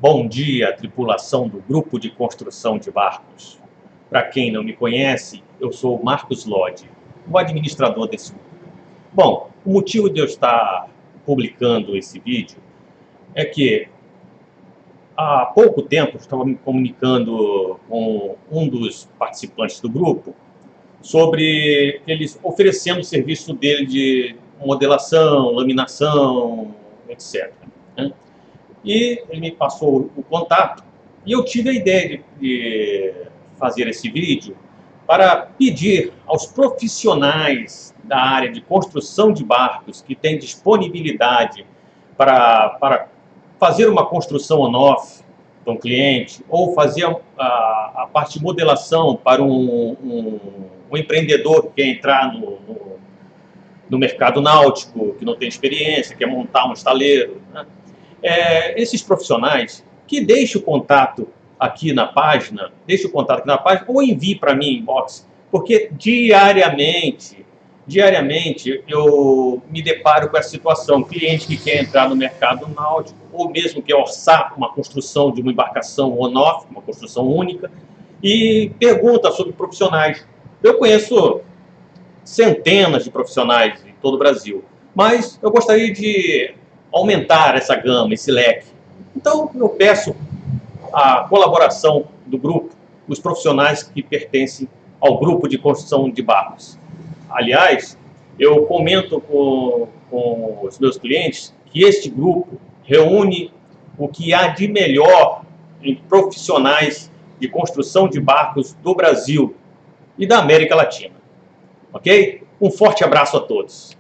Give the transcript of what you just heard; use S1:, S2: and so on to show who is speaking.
S1: Bom dia, tripulação do Grupo de Construção de Barcos. Para quem não me conhece, eu sou Marcos Lodi, o administrador desse grupo. Bom, o motivo de eu estar publicando esse vídeo é que há pouco tempo eu estava me comunicando com um dos participantes do grupo sobre eles oferecendo o serviço dele de modelação, laminação, etc. E ele me passou o contato e eu tive a ideia de fazer esse vídeo para pedir aos profissionais da área de construção de barcos que têm disponibilidade para fazer uma construção on-off para um cliente ou fazer a parte de modelação para um empreendedor que quer entrar no mercado náutico, que não tem experiência, quer montar um estaleiro, né? Esses profissionais que deixem o contato aqui na página, ou envie para mim em inbox, porque diariamente eu me deparo com essa situação, cliente que quer entrar no mercado náutico, ou mesmo quer orçar uma construção de uma embarcação on-off, uma construção única, e pergunta sobre profissionais. Eu conheço centenas de profissionais em todo o Brasil, mas eu gostaria de aumentar essa gama, esse leque. Então, eu peço a colaboração do grupo, os profissionais que pertencem ao grupo de construção de barcos. Aliás, eu comento com os meus clientes que este grupo reúne o que há de melhor em profissionais de construção de barcos do Brasil e da América Latina. Ok? Um forte abraço a todos.